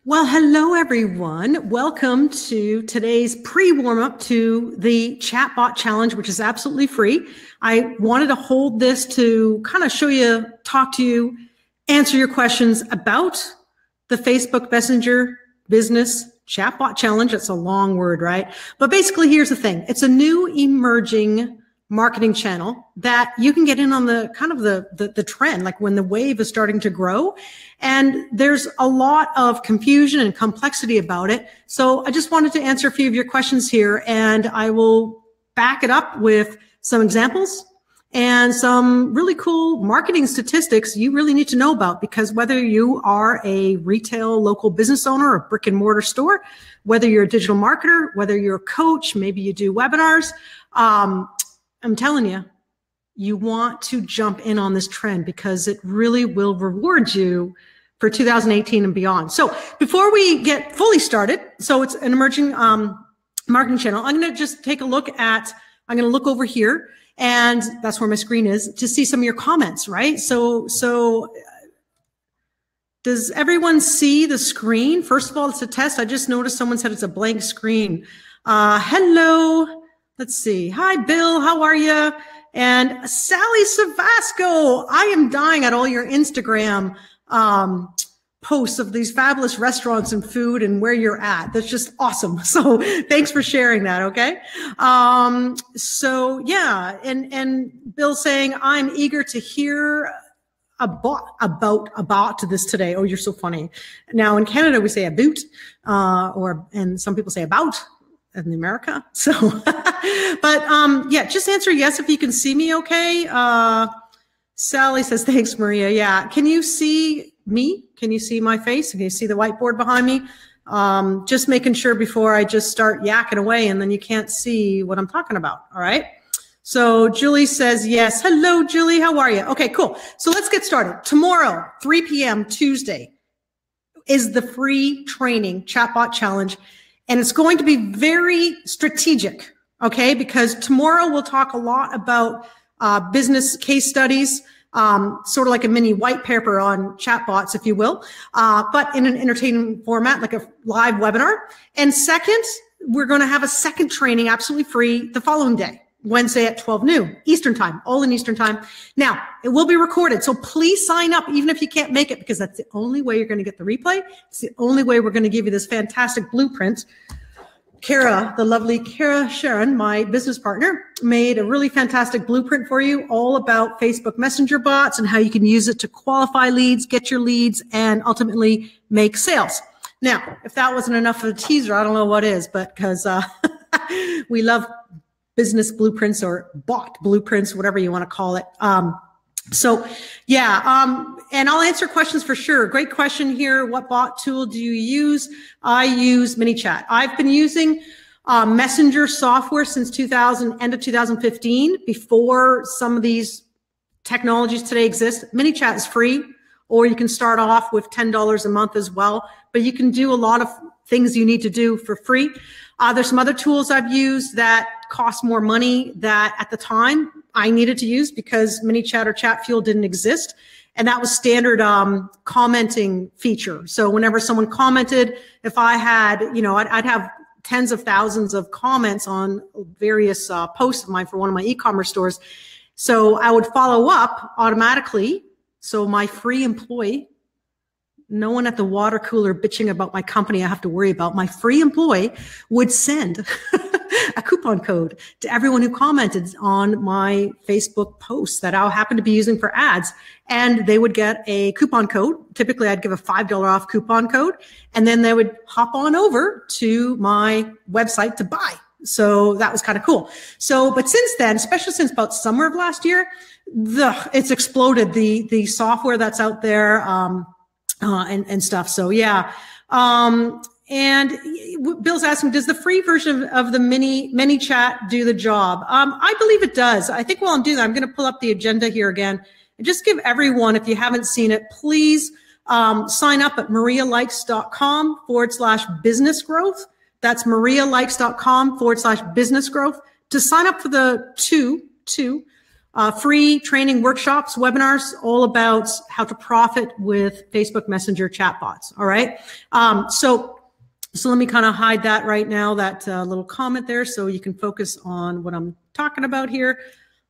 Well, hello, everyone. Welcome to today's pre-warm-up to the Chatbot Challenge, which is absolutely free. I wanted to hold this to kind of show you, talk to you, answer your questions about the Facebook Messenger Business Chatbot Challenge. It's a long word, right? But basically, here's the thing. It's a new emerging marketing channel that you can get in on the kind of the trend, like when the wave is starting to grow. And there's a lot of confusion and complexity about it. So I just wanted to answer a few of your questions here, and I will back it up with some examples and some really cool marketing statistics you really need to know about, because whether you are a retail local business owner or a brick and mortar store, whether you're a digital marketer, whether you're a coach, maybe you do webinars, I'm telling you, you want to jump in on this trend because it really will reward you for 2018 and beyond. So before we get fully started, so it's an emerging marketing channel. I'm going to just take a look at, I'm going to look over here, and that's where my screen is, to see some of your comments, right? So does everyone see the screen? First of all, it's a test. I just noticed someone said it's a blank screen. Hello. Let's see. Hi, Bill. How are you? And Sally Savasco. I am dying at all your Instagram posts of these fabulous restaurants and food and where you're at. That's just awesome. So thanks for sharing that. Okay. So yeah. And Bill saying, I'm eager to hear about this today. Oh, you're so funny. Now in Canada, we say about, and some people say about. In America. So, but yeah, just answer yes if you can see me okay. Sally says, thanks, Maria. Yeah. Can you see me? Can you see my face? Can you see the whiteboard behind me? Just making sure before I just start yakking away and then you can't see what I'm talking about. All right. So Julie says yes. Hello, Julie. How are you? Okay, cool. So let's get started. Tomorrow, 3 p.m. Tuesday is the free training Chatbot Challenge. And it's going to be very strategic, okay? Because tomorrow we'll talk a lot about business case studies, sort of like a mini white paper on chatbots, if you will, but in an entertaining format, like a live webinar. And second, we're going to have a second training absolutely free the following day, Wednesday at 12 noon Eastern time, all in Eastern time. Now, it will be recorded, so please sign up even if you can't make it, because that's the only way you're going to get the replay. It's the only way we're going to give you this fantastic blueprint. Kara, the lovely Kara Sharon, my business partner, made a really fantastic blueprint for you all about Facebook Messenger bots and how you can use it to qualify leads, get your leads, and ultimately make sales. Now, if that wasn't enough of a teaser, I don't know what is, but because we love business blueprints or bot blueprints, whatever you want to call it. So yeah, and I'll answer questions for sure. Great question here. What bot tool do you use? I use ManyChat. I've been using Messenger software since end of 2015, before some of these technologies today exist. ManyChat is free, or you can start off with $10 a month as well, but you can do a lot of things you need to do for free. There's some other tools I've used that cost more money that at the time I needed to use because ManyChat or Chatfuel didn't exist. And that was standard commenting feature. So whenever someone commented, if I had, I'd have tens of thousands of comments on various posts of mine for one of my e-commerce stores. So I would follow up automatically. So my free employee, no one at the water cooler bitching about my company I have to worry about, my free employee would send a coupon code to everyone who commented on my Facebook posts that I'll happen to be using for ads. And they would get a coupon code. Typically, I'd give a $5 off coupon code, and then they would hop on over to my website to buy. So that was kind of cool. So, but since then, especially since about summer of last year, it's exploded, the software that's out there, and stuff. So yeah. And Bill's asking, does the free version of the ManyChat do the job? I believe it does. I think while I'm doing that, I'm going to pull up the agenda here again and just give everyone, if you haven't seen it, please sign up at marialikes.com/business growth. That's marialikes.com/business growth to sign up for the two free training workshops, webinars, all about how to profit with Facebook Messenger chatbots. All right. So let me kind of hide that right now, that little comment there, so you can focus on what I'm talking about here.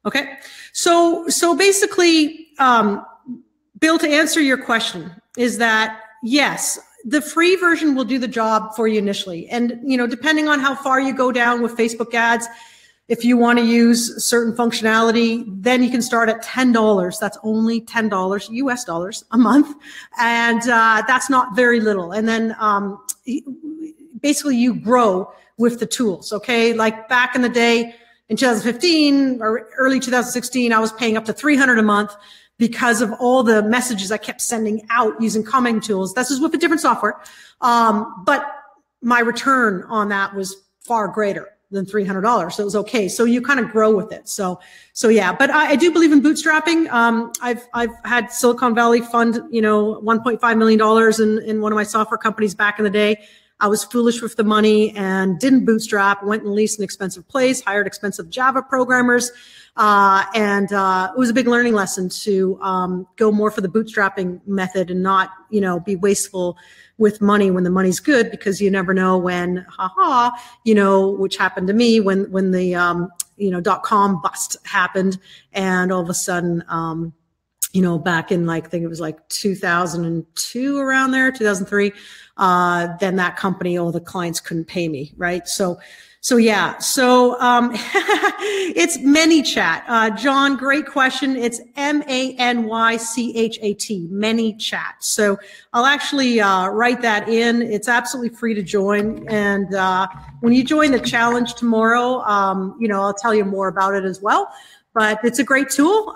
Okay. So basically, Bill, to answer your question is that yes, the free version will do the job for you initially. And, you know, depending on how far you go down with Facebook ads, if you want to use certain functionality, then you can start at $10. That's only $10 US dollars a month. And that's not very little. And then basically you grow with the tools. Okay. Like back in the day in 2015 or early 2016, I was paying up to $300 a month because of all the messages I kept sending out using commenting tools. This is with a different software. But my return on that was far greater than $300. So it was okay. So you kind of grow with it. So yeah, but I do believe in bootstrapping. I've had Silicon Valley fund, you know, $1.5 million in one of my software companies back in the day. I was foolish with the money and didn't bootstrap, went and leased an expensive place, hired expensive Java programmers. And it was a big learning lesson to go more for the bootstrapping method and not, you know, be wasteful with money when the money's good, because you never know when, you know, which happened to me when the, you know, .com bust happened, and all of a sudden, you know, back in like, I think it was like 2002 around there, 2003, then that company, all the clients couldn't pay me, right? So yeah, it's ManyChat. John, great question. It's ManyChat, ManyChat. So I'll actually write that in. It's absolutely free to join. And when you join the challenge tomorrow, you know, I'll tell you more about it as well. But it's a great tool,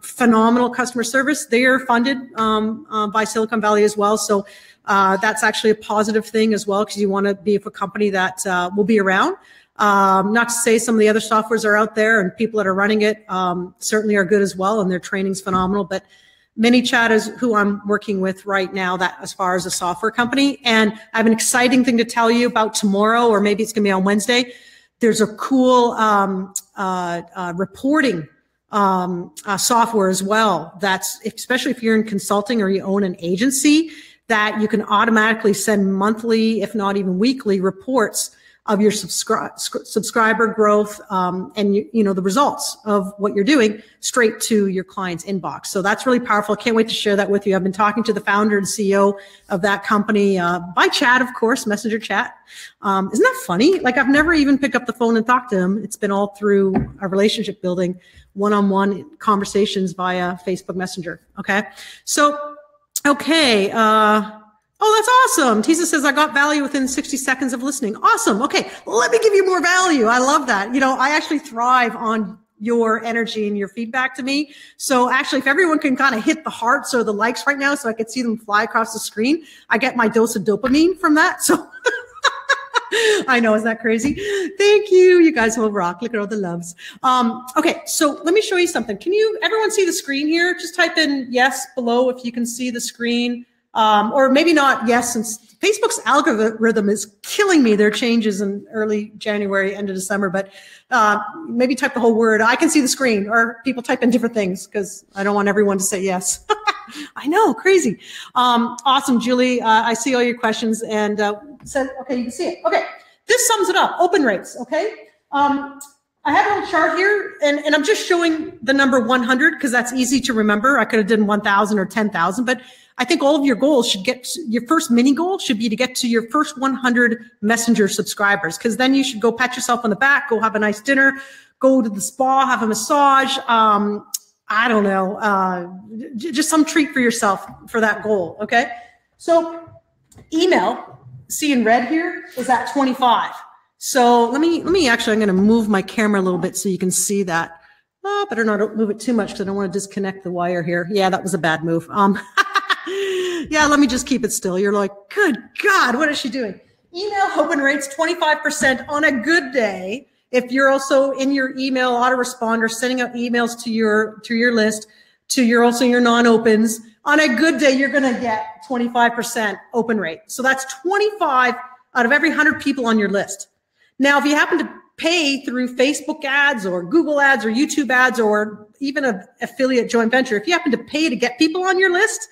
phenomenal customer service. They are funded by Silicon Valley as well. So that's actually a positive thing as well, because you want to be with a company that will be around. Not to say some of the other softwares are out there and people that are running it certainly are good as well, and their training's phenomenal. But ManyChat is who I'm working with right now, that as far as a software company. And I have an exciting thing to tell you about tomorrow, or maybe it's going to be on Wednesday. There's a cool reporting software as well. That's, especially if you're in consulting or you own an agency, that you can automatically send monthly, if not even weekly, reports of your subscriber growth and you know the results of what you're doing straight to your client's inbox. So that's really powerful. I can't wait to share that with you. I've been talking to the founder and CEO of that company by chat, of course, messenger chat. Isn't that funny? Like, I've never even picked up the phone and talked to him. It's been all through a relationship building, one-on-one conversations via Facebook Messenger. Okay. So, okay. Oh, that's awesome. Tisa says, I got value within 60 seconds of listening. Awesome. Okay. Let me give you more value. I love that. You know, I actually thrive on your energy and your feedback to me. So actually, if everyone can kind of hit the hearts or the likes right now so I could see them fly across the screen, I get my dose of dopamine from that. So I know, isn't that crazy? Thank you. You guys will rock. Look at all the loves. Okay. So let me show you something. Can everyone see the screen here? Just type in yes below if you can see the screen. Or maybe not yes, since Facebook's algorithm is killing me. There are changes in early January, end of December, but maybe type the whole word. I can see the screen, or people type in different things because I don't want everyone to say yes. I know, crazy. Awesome, Julie. I see all your questions and said, okay, you can see it. Okay, this sums it up. Open rates, okay? I have a little chart here, and I'm just showing the number 100 because that's easy to remember. I could have done 1,000 or 10,000, but I think all of your goals should your first mini goal should be to get to your first 100 Messenger subscribers, because then you should go pat yourself on the back, go have a nice dinner, go to the spa, have a massage. I don't know, just some treat for yourself for that goal. Okay. So email, see in red here, is at 25. So let me actually, I'm going to move my camera a little bit so you can see that. Oh, better not move it too much because I don't want to disconnect the wire here. Yeah, that was a bad move. Yeah, let me just keep it still. You're like, good God, what is she doing? Email open rates 25% on a good day. If you're also in your email autoresponder, sending out emails to your list, to your non-opens, on a good day, you're going to get 25% open rate. So that's 25 out of every 100 people on your list. Now, if you happen to pay through Facebook ads or Google ads or YouTube ads or even an affiliate joint venture, if you happen to pay to get people on your list,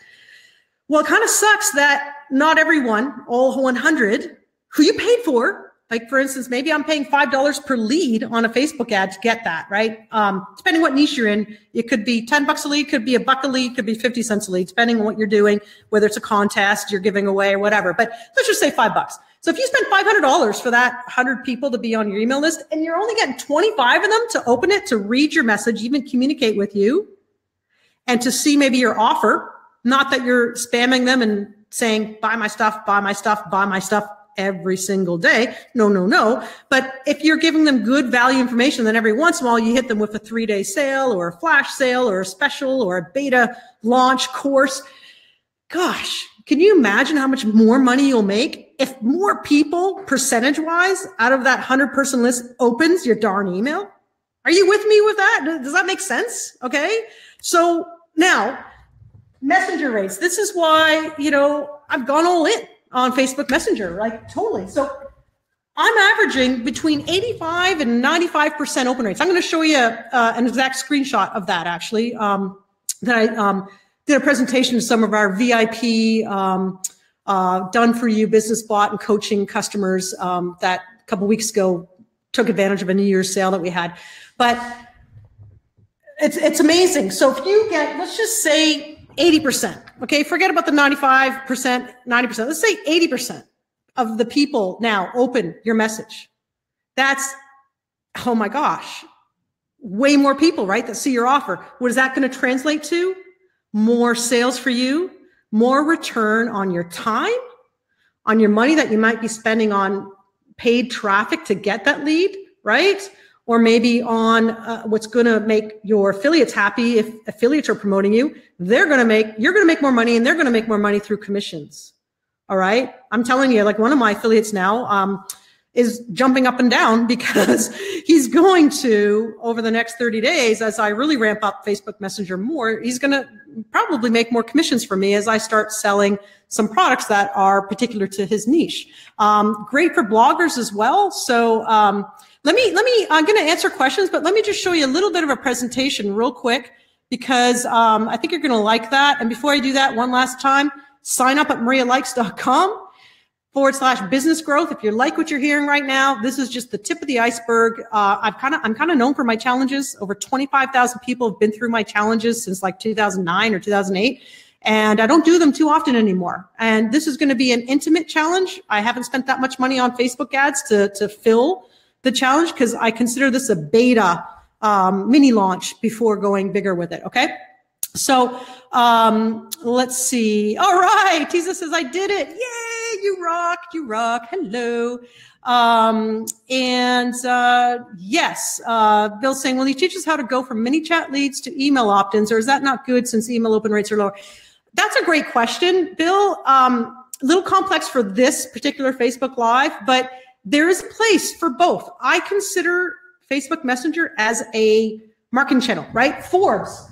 well, it kind of sucks that not everyone, all 100 who you paid for, like for instance, maybe I'm paying $5 per lead on a Facebook ad to get that, right? Depending what niche you're in, it could be $10 a lead, could be $1 a lead, could be 50 cents a lead, depending on what you're doing, whether it's a contest you're giving away or whatever. But let's just say $5. So if you spend $500 for that 100 people to be on your email list and you're only getting 25 of them to open it, to read your message, even communicate with you, and to see maybe your offer, not that you're spamming them and saying, buy my stuff, buy my stuff, buy my stuff every single day. No. But if you're giving them good value information, then every once in a while you hit them with a 3-day sale or a flash sale or a special or a beta launch course. Gosh, can you imagine how much more money you'll make if more people, percentage-wise, out of that 100-person list opens your darn email? Are you with me with that? Does that make sense? Okay. So now, messenger rates. This is why, I've gone all in on Facebook Messenger, like totally. So I'm averaging between 85 and 95% open rates. I'm going to show you an exact screenshot of that, actually, that I did a presentation to some of our VIP done for you business bot and coaching customers that a couple weeks ago took advantage of a New Year's sale that we had. But it's amazing. So if you get, let's just say 80%, okay, forget about the 95%, 90%. Let's say 80% of the people now open your message. That's, oh my gosh, way more people, right, that see your offer. What is that going to translate to? More sales for you, more return on your time, on your money that you might be spending on paid traffic to get that lead, right? Or maybe on what's going to make your affiliates happy. If affiliates are promoting you, you're going to make more money, and they're going to make more money through commissions. All right. I'm telling you, like one of my affiliates now is jumping up and down because he's going to, over the next 30 days, as I really ramp up Facebook Messenger more, he's going to probably make more commissions for me as I start selling some products that are particular to his niche. Great for bloggers as well. So, I'm going to answer questions, but let me just show you a little bit of a presentation real quick because I think you're going to like that. And before I do that, one last time, sign up at marialikes.com/business growth. If you like what you're hearing right now, this is just the tip of the iceberg. I'm kind of known for my challenges. Over 25,000 people have been through my challenges since like 2009 or 2008. And I don't do them too often anymore. And this is going to be an intimate challenge. I haven't spent that much money on Facebook ads to fill the challenge because I consider this a beta mini launch before going bigger with it. Okay. So let's see. All right. Tisa says, I did it. Yay. You rock. You rock. Hello. Yes, Bill's saying, will you teach us how to go from mini chat leads to email opt-ins, or is that not good since email open rates are lower? That's a great question, Bill. A little complex for this particular Facebook Live, but there is a place for both. I consider Facebook Messenger as a marketing channel, right? Forbes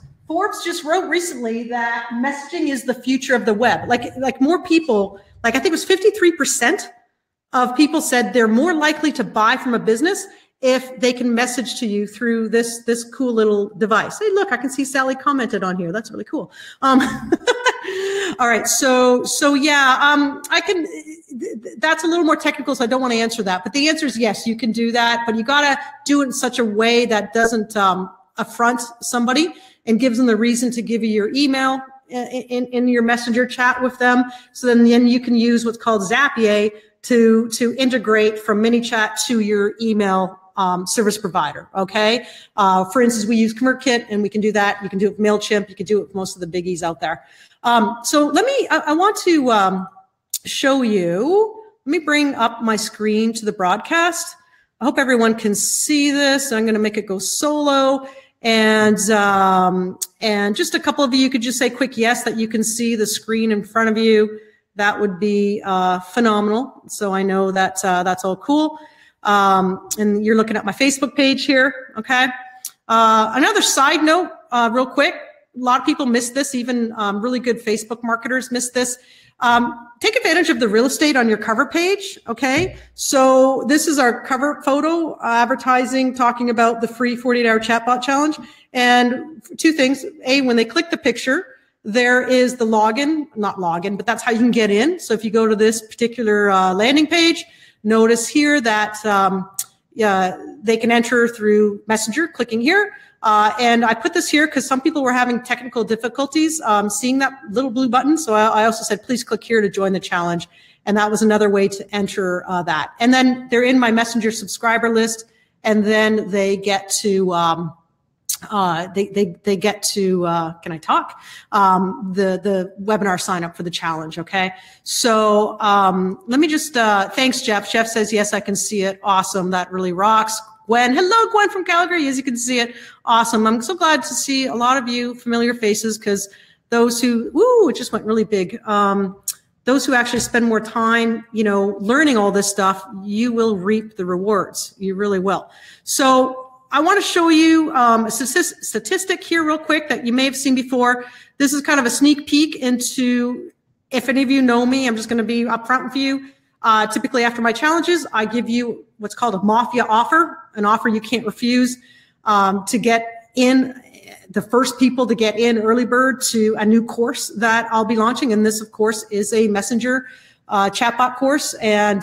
just wrote recently that messaging is the future of the web. Like more people, like I think it was 53% of people said they're more likely to buy from a business if they can message to you through this cool little device. Hey, look, I can see Sally commented on here. That's really cool. All right. So yeah, I can, that's a little more technical, so I don't want to answer that. But the answer is yes, you can do that, but you got to do it in such a way that doesn't affront somebody and gives them the reason to give you your email in your messenger chat with them. So then you can use what's called Zapier to integrate from ManyChat to your email service provider. Okay. For instance, we use ConvertKit, and we can do that. You can do it with MailChimp. You can do it with most of the biggies out there. So I want to show you. Let me bring up my screen to the broadcast. I hope everyone can see this. I'm going to make it go solo. And just a couple of you could just say quick yes that you can see the screen in front of you. That would be phenomenal. So I know that that's all cool. And you're looking at my Facebook page here. Okay. Another side note, real quick. lot of people miss this, even really good Facebook marketers miss this. Take advantage of the real estate on your cover page, okay? So this is our cover photo advertising, talking about the free 48-hour chatbot challenge. And two things. A, when they click the picture, there is the login, not login, but that's how you can get in. So if you go to this particular landing page, notice here that they can enter through Messenger, clicking here. And I put this here because some people were having technical difficulties seeing that little blue button. So I also said, please click here to join the challenge. And that was another way to enter that. And then they're in my Messenger subscriber list. And then they get to, they get to, can I talk? The webinar sign up for the challenge. Okay. So, let me just, thanks, Jeff. Jeff says, yes, I can see it. Awesome. That really rocks. Gwen, hello, Gwen from Calgary. As you can see it. Awesome. I'm so glad to see a lot of you familiar faces, because those who, woo, it just went really big. Those who actually spend more time, you know, learning all this stuff, you will reap the rewards. You really will. So, I want to show you a statistic here real quick that you may have seen before. This is kind of a sneak peek into, if any of you know me, I'm just going to be upfront with you. Typically after my challenges, I give you what's called a mafia offer, an offer you can't refuse, to get in, the first people to get in early bird to a new course that I'll be launching. And this, of course, is a Messenger chatbot course. And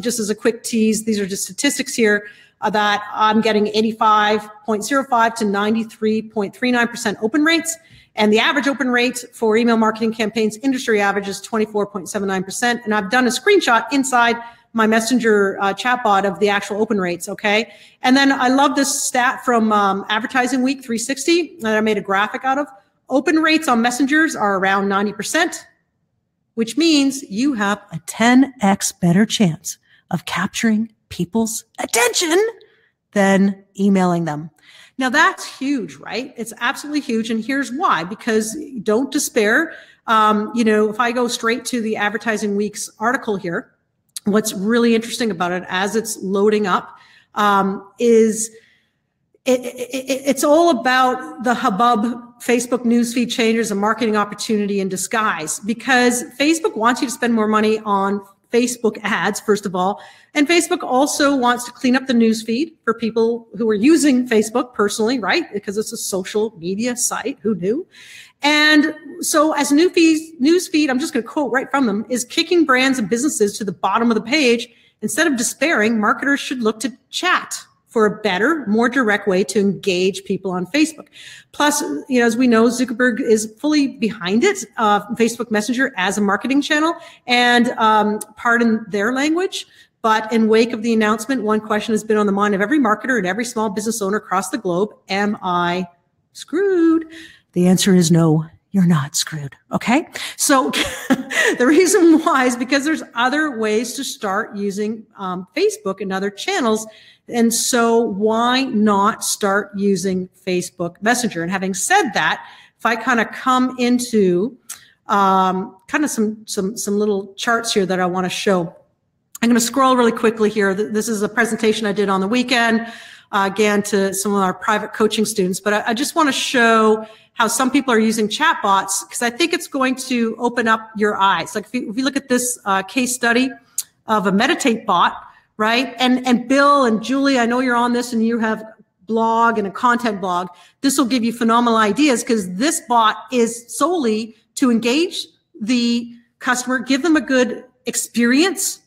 just as a quick tease, these are just statistics here. That I'm getting 85.05 to 93.39% open rates. And the average open rate for email marketing campaigns, industry average is 24.79%. And I've done a screenshot inside my Messenger chatbot of the actual open rates, okay? And then I love this stat from Advertising Week 360 that I made a graphic out of. Open rates on messengers are around 90%, which means you have a 10x better chance of capturing people's attention than emailing them. Now that's huge, right? It's absolutely huge. And here's why, because don't despair. You know, if I go straight to the Advertising Week's article here, what's really interesting about it as it's loading up, is it's all about the hubbub Facebook newsfeed changes, a marketing opportunity in disguise, because Facebook wants you to spend more money on Facebook ads, first of all. And Facebook also wants to clean up the newsfeed for people who are using Facebook personally, right? Because it's a social media site. Who knew? And so as newsfeed, I'm just going to quote right from them, is kicking brands and businesses to the bottom of the page. Instead of despairing, marketers should look to chat for a better, more direct way to engage people on Facebook. Plus, you know, as we know, Zuckerberg is fully behind it, Facebook Messenger as a marketing channel, and pardon their language. But in wake of the announcement, one question has been on the mind of every marketer and every small business owner across the globe. Am I screwed? The answer is no, you're not screwed. Okay. So the reason why is because there's other ways to start using Facebook and other channels. And so why not start using Facebook Messenger? And having said that, if I kind of come into kind of some little charts here that I want to show. I'm going to scroll really quickly here. This is a presentation I did on the weekend, again, to some of our private coaching students. But I just want to show how some people are using chatbots, because I think it's going to open up your eyes. Like if you look at this case study of a Meditate bot, right? And Bill and Julie, I know you're on this and you have blog and a content blog. This will give you phenomenal ideas, because this bot is solely to engage the customer, give them a good experience,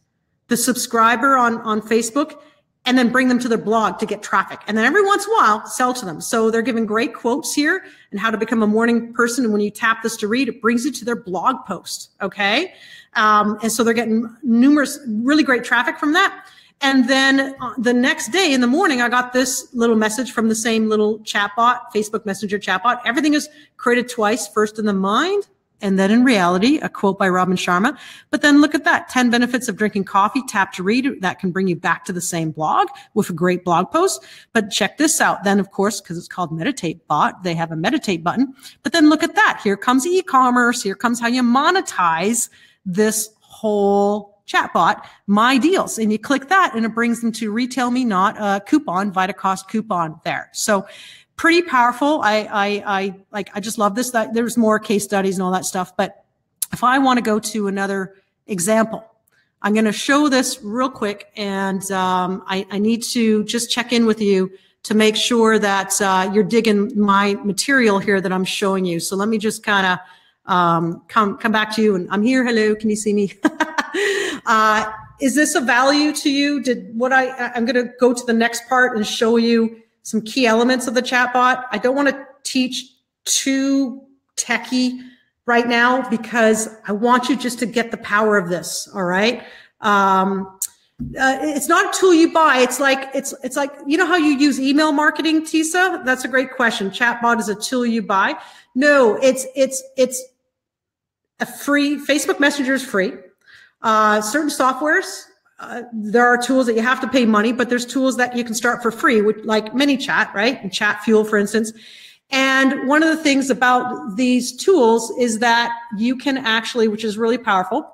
the subscriber on Facebook, and then bring them to their blog to get traffic. And then every once in a while, sell to them. So they're giving great quotes here and how to become a morning person. And when you tap this to read, it brings you to their blog post. Okay. And so they're getting numerous, really great traffic from that. And then the next day in the morning, I got this little message from the same little chatbot, Facebook Messenger chatbot. Everything is created twice, first in the mind, and then in reality, a quote by Robin Sharma. But then look at that, 10 benefits of drinking coffee, tap to read. That can bring you back to the same blog with a great blog post. But check this out. Then, of course, because it's called Meditate Bot, they have a meditate button. But then look at that. Here comes e-commerce. Here comes how you monetize this whole chatbot, My Deals. And you click that and it brings them to Retail Me Not, a coupon, VitaCost coupon there. So pretty powerful. I just love this. That there's more case studies and all that stuff. But if I want to go to another example, I'm going to show this real quick, and I need to just check in with you to make sure that you're digging my material here that I'm showing you. So let me just kind of come back to you, and I'm here. Hello, can you see me? Is this a value to you? I'm going to go to the next part and show you some key elements of the chatbot. I don't want to teach too techie right now because I want you just to get the power of this. All right. It's not a tool you buy. It's like, you know how you use email marketing, Tisa? That's a great question. Chatbot is a tool you buy. No, it's a free. Facebook Messenger is free. Certain softwares, there are tools that you have to pay money, but there's tools that you can start for free, like ManyChat, right? And Chatfuel, for instance. And one of the things about these tools is that you can actually, which is really powerful,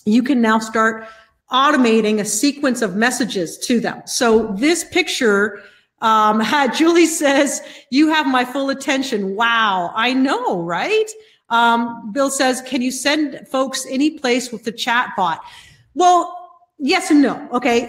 you can now start automating a sequence of messages to them. So this picture, Julie says, "You have my full attention." Wow, I know, right? Bill says, "Can you send folks any place with the chat bot?" Well, yes and no. Okay.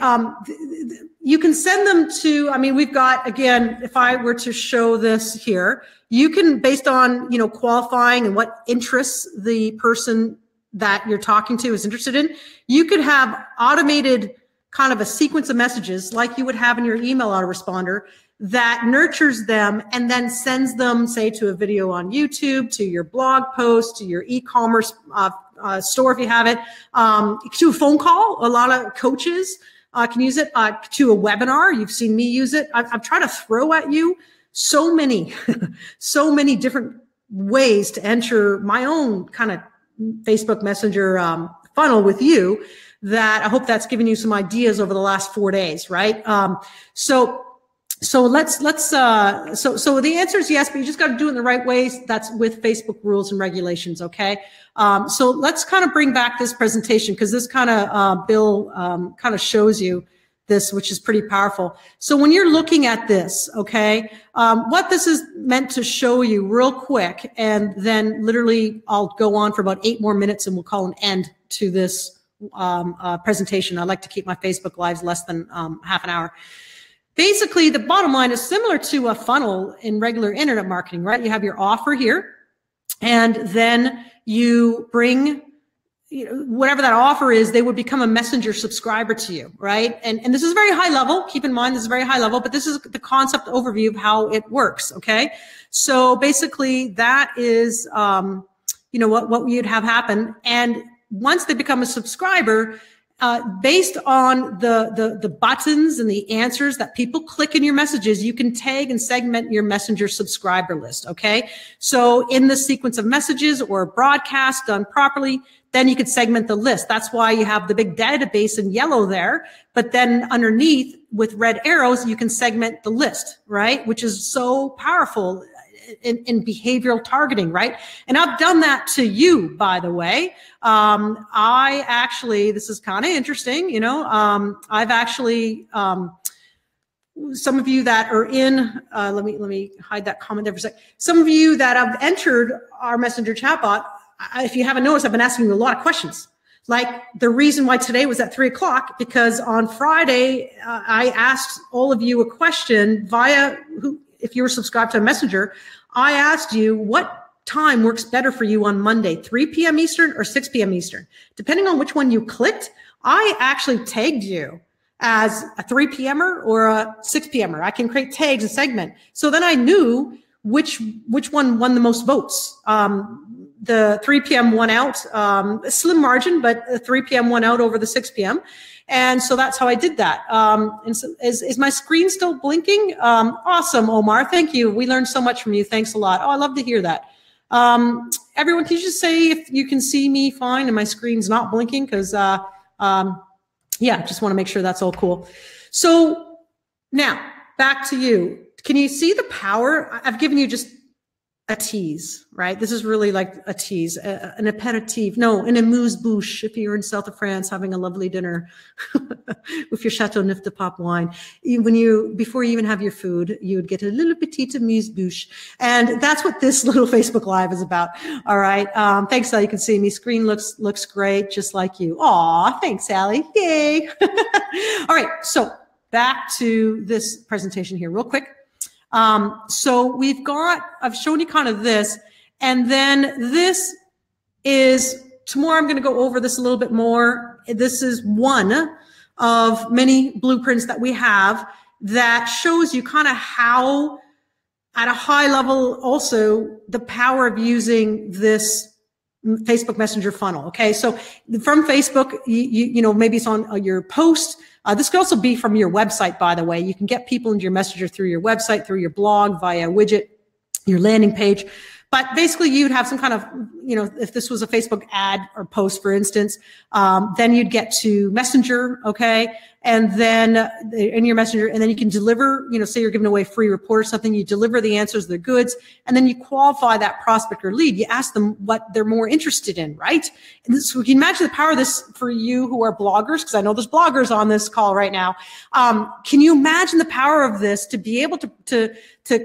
You can send them to, I mean, we've got, again, if I were to show this here, you can, based on, qualifying and what interests the person that you're talking to is interested in, you could have automated kind of a sequence of messages like you would have in your email autoresponder that nurtures them and then sends them, say, to a video on YouTube, to your blog post, to your e-commerce store if you have it, to a phone call. A lot of coaches can use it, to a webinar. You've seen me use it. I'm trying to throw at you so many different ways to enter my own kind of Facebook Messenger funnel with you, that I hope that's given you some ideas over the last 4 days, right? So the answer is yes, but you just got to do it in the right ways. That's with Facebook rules and regulations. Okay. So let's kind of bring back this presentation, because this kind of, Bill, kind of shows you this, which is pretty powerful. So when you're looking at this, okay, what this is meant to show you real quick, and then literally I'll go on for about 8 more minutes and we'll call an end to this presentation. I like to keep my Facebook Lives less than half an hour. Basically, the bottom line is similar to a funnel in regular internet marketing, right? You have your offer here, and then you bring, whatever that offer is, they would become a messenger subscriber to you, right? And this is very high level. Keep in mind, this is very high level, but this is the concept overview of how it works, okay? So basically, that is, what you'd have happen. And once they become a subscriber, based on the buttons and the answers that people click in your messages, you can tag and segment your messenger subscriber list, okay? So in the sequence of messages or broadcast done properly, then you could segment the list. That's why you have the big database in yellow there, but then underneath with red arrows, you can segment the list, right? Which is so powerful in behavioral targeting, right? And I've done that to you, by the way. I actually, this is kind of interesting, I've actually, some of you that are in, let me hide that comment there for a sec. Some of you that have entered our messenger chatbot, if you haven't noticed, I've been asking you a lot of questions. Like the reason why today was at 3 o'clock, because on Friday, I asked all of you a question via if you were subscribed to a messenger. I asked you what time works better for you on Monday, 3 p.m. Eastern or 6 p.m. Eastern. Depending on which one you clicked, I actually tagged you as a 3 p.m.er or a 6 p.m.er. I can create tags and segment. So then I knew which one won the most votes. The 3 p.m. won out, a slim margin, but the 3 p.m. won out over the 6 p.m. And so that's how I did that. And so is my screen still blinking? Awesome, Omar. Thank you. We learned so much from you. Thanks a lot. Oh, I love to hear that. Everyone, can you just say if you can see me fine and my screen's not blinking? Because, yeah, just want to make sure that's all cool. So now back to you. Can you see the power? I've given you just a tease, right? This is really like a tease, an aperitif. No, an amuse-bouche if you're in south of France having a lovely dinner with your Chateauneuf de Pape wine. Before you even have your food, you would get a little petite amuse-bouche. And that's what this little Facebook Live is about. All right. Thanks, Sally. You can see me. Screen looks great, just like you. Aw, thanks, Sally. Yay. All right. So back to this presentation here real quick. So I've shown you kind of this, and then this is, tomorrow I'm going to go over this a little bit more. This is one of many blueprints that we have that shows you kind of how, at a high level, also the power of using this Facebook Messenger funnel. Okay. So from Facebook, you know, maybe it's on your post. This could also be from your website, by the way. You can get people into your Messenger through your website, through your blog, via a widget, your landing page. But basically, you'd have some kind of, you know, if this was a Facebook ad or post, for instance, then you'd get to Messenger, okay? And then in your Messenger, and then you can deliver, you know, say you're giving away a free report or something, you deliver the answers, the goods, and then you qualify that prospect or lead. You ask them what they're more interested in, right? And so you can imagine the power of this for you who are bloggers, because I know there's bloggers on this call right now. Can you imagine the power of this to be able to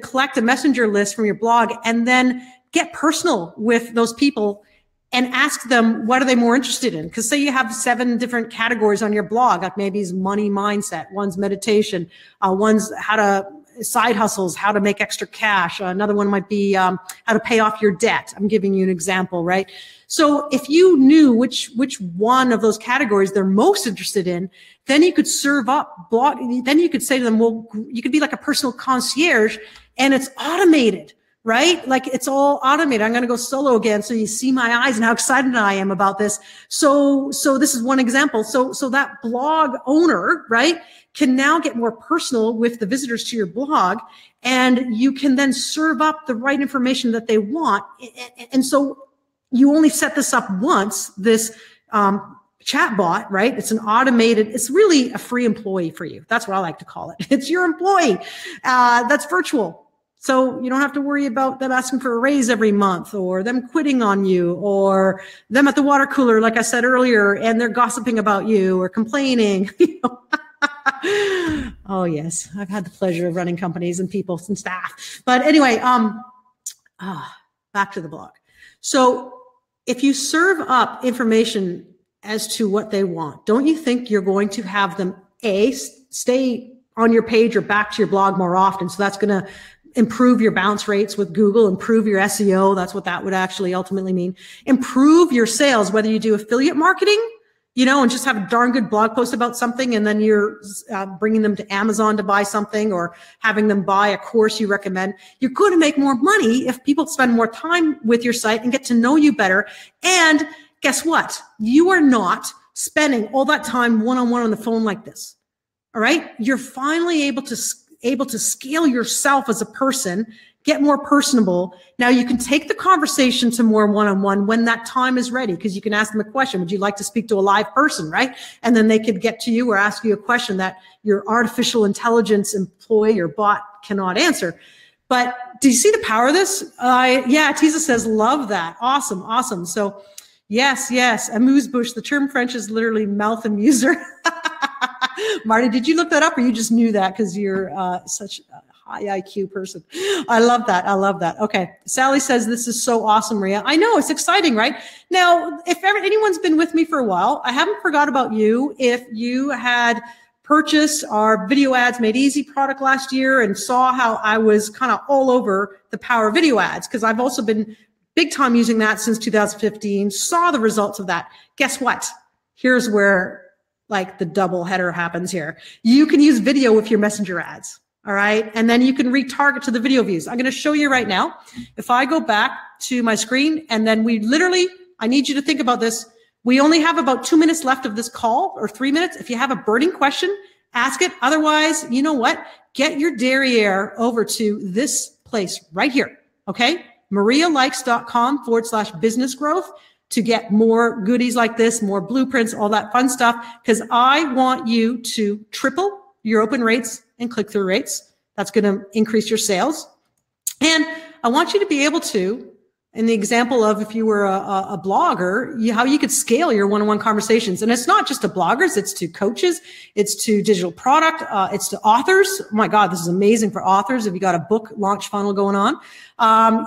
collect a Messenger list from your blog and then get personal with those people and ask them, what are they more interested in? Because say you have 7 different categories on your blog, like maybe it's money mindset, one's meditation, one's how to side hustles, how to make extra cash. Another one might be how to pay off your debt. I'm giving you an example, right? So if you knew which one of those categories they're most interested in, then you could serve up blog. Then you could say to them, well, you could be like a personal concierge, and it's automated. Right? Like it's all automated. I'm going to go solo again. So you see my eyes and how excited I am about this. So this is one example. So that blog owner, right, can now get more personal with the visitors to your blog, and you can then serve up the right information that they want. And so you only set this up once, this, chatbot, right? It's an automated, it's really a free employee for you. That's what I like to call it. It's your employee. That's virtual. So you don't have to worry about them asking for a raise every month, or them quitting on you, or them at the water cooler, like I said earlier, and they're gossiping about you or complaining. Oh yes, I've had the pleasure of running companies and people and staff. But anyway, back to the blog. So if you serve up information as to what they want, don't you think you're going to have them stay on your page or back to your blog more often? So that's going to improve your bounce rates with Google, improve your SEO. That's what that would actually ultimately mean. Improve your sales, whether you do affiliate marketing, you know, and just have a darn good blog post about something, and then you're bringing them to Amazon to buy something, or having them buy a course you recommend. You're going to make more money if people spend more time with your site and get to know you better. And guess what? You are not spending all that time one-on-one on the phone like this. All right. You're finally able to scale yourself as a person, get more personable. Now you can take the conversation to more one-on-one when that time is ready, because you can ask them a question. Would you like to speak to a live person, right? And then they could get to you or ask you a question that your artificial intelligence employee or bot cannot answer. But do you see the power of this? Yeah, Tiza says, love that. Awesome, awesome. So yes, amuse-bouche. The term French is literally mouth amuser. Marty, did you look that up, or you just knew that because you're such a high IQ person? I love that. I love that. Okay. Sally says, this is so awesome, Maria. I know, it's exciting, right? Now, if anyone's been with me for a while, I haven't forgot about you. If you had purchased our Video Ads Made Easy product last year and saw how I was kind of all over the power of video ads, because I've also been big time using that since 2015, saw the results of that. Guess what? Here's where like the double header happens here. You can use video with your Messenger ads. All right. And then you can retarget to the video views. I'm going to show you right now. If I go back to my screen, and then I need you to think about this. We only have about 2 minutes left of this call, or 3 minutes. If you have a burning question, ask it. Otherwise, you know what? Get your derriere over to this place right here. Okay. marialikes.com/business growth. To get more goodies like this, more blueprints, all that fun stuff, because I want you to triple your open rates and click-through rates. That's going to increase your sales. And I want you to be able to, in the example of if you were a blogger, how you could scale your one-on-one conversations. And it's not just to bloggers, it's to coaches, it's to digital product, it's to authors. Oh my God, this is amazing for authors if you got a book launch funnel going on.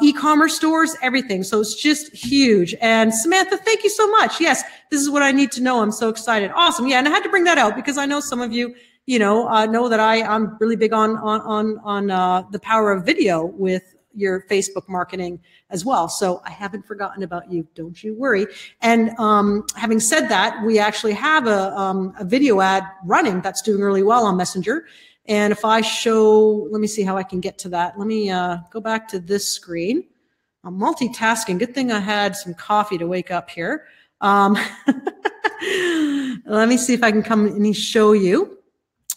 E-commerce stores, everything. So it's just huge. And Samantha, thank you so much. Yes, this is what I need to know. I'm so excited. Awesome. Yeah, and I had to bring that out because I know some of you, know that I'm really big on the power of video with your Facebook marketing as well. So I haven't forgotten about you. Don't you worry. And having said that, we actually have a video ad running that's doing really well on Messenger. And if I show, let me see how I can get to that. Let me go back to this screen. I'm multitasking. Good thing I had some coffee to wake up here. Let me see if I can come and show you.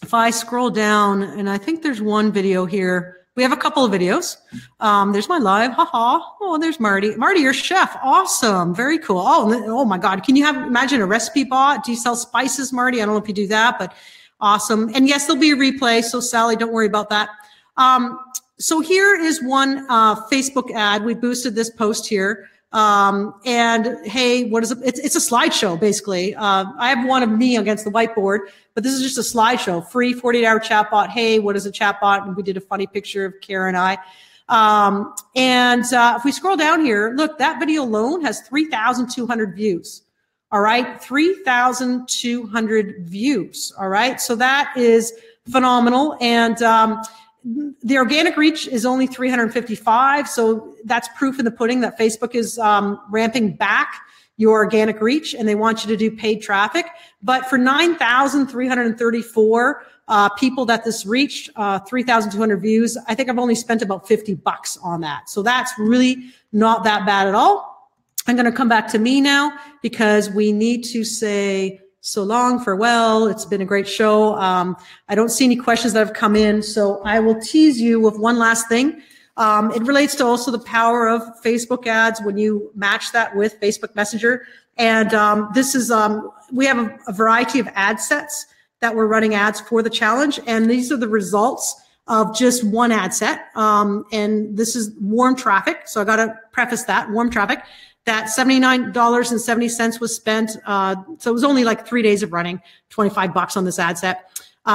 If I scroll down, and I think there's one video here. We have a couple of videos. There's my live. Haha. Oh, there's Marty. Marty, you're chef. Awesome. Very cool. Oh my God. Can you imagine a recipe bot? Do you sell spices, Marty? I don't know if you do that, but awesome. And yes, there'll be a replay. So Sally, don't worry about that. So here is one Facebook ad. We boosted this post here. And hey, what is it? It's a slideshow, basically. I have one of me against the whiteboard, but this is just a slideshow, free 48-hour chatbot. Hey, what is a chatbot? And we did a funny picture of Kara and I. If we scroll down here, look, that video alone has 3,200 views. All right. 3,200 views. All right. So that is phenomenal. And, the organic reach is only 355. So that's proof in the pudding that Facebook is ramping back your organic reach and they want you to do paid traffic. But for 9,334 people that this reached, 3,200 views, I think I've only spent about $50 on that. So that's really not that bad at all. I'm going to come back to me now because we need to say so long, farewell. It's been a great show. I don't see any questions that have come in, so I will tease you with one last thing. It relates to also the power of Facebook ads when you match that with Facebook Messenger. And this is, we have a variety of ad sets that we're running ads for the challenge. And these are the results of just one ad set. And this is warm traffic. So I got to preface that, warm traffic. That $79.70 was spent. So it was only like 3 days of running, $25 on this ad set.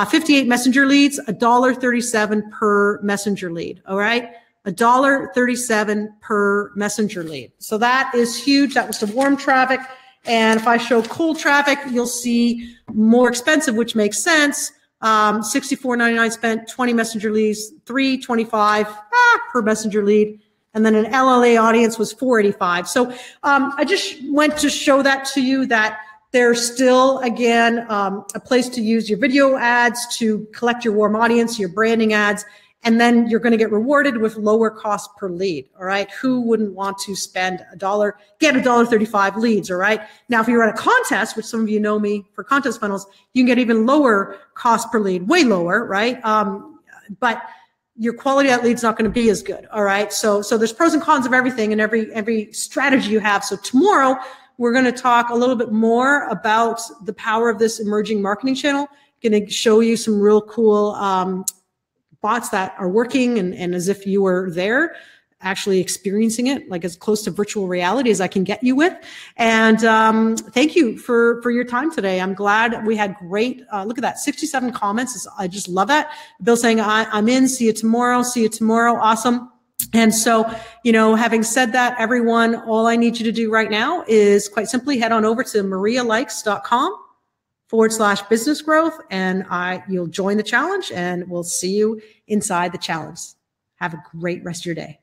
58 messenger leads, $1.37 per messenger lead. All right. $1.37 per messenger lead. So that is huge. That was the warm traffic. And if I show cold traffic, you'll see more expensive, which makes sense. $64.99 spent, 20 messenger leads, $3.25 per messenger lead. And then an LLA audience was $4.85. So I just went to show that to you that there's still, again, a place to use your video ads to collect your warm audience, your branding ads, and then you're going to get rewarded with lower cost per lead. All right. Who wouldn't want to spend $1, get $1.35 leads? All right. Now, if you run a contest, which some of you know me for contest funnels, you can get even lower cost per lead, way lower. Right. But your quality of that lead's not going to be as good. All right. So there's pros and cons of everything and every strategy you have. So tomorrow we're going to talk a little bit more about the power of this emerging marketing channel. Going to show you some real cool, bots that are working and as if you were there actually experiencing it, like as close to virtual reality as I can get you with. And thank you for your time today. I'm glad we had great, look at that, 67 comments. I just love that. Bill saying, I'm in, see you tomorrow, awesome. And so, having said that, everyone, all I need you to do right now is quite simply head on over to marialikes.com/business growth, and you'll join the challenge and we'll see you inside the challenge. Have a great rest of your day.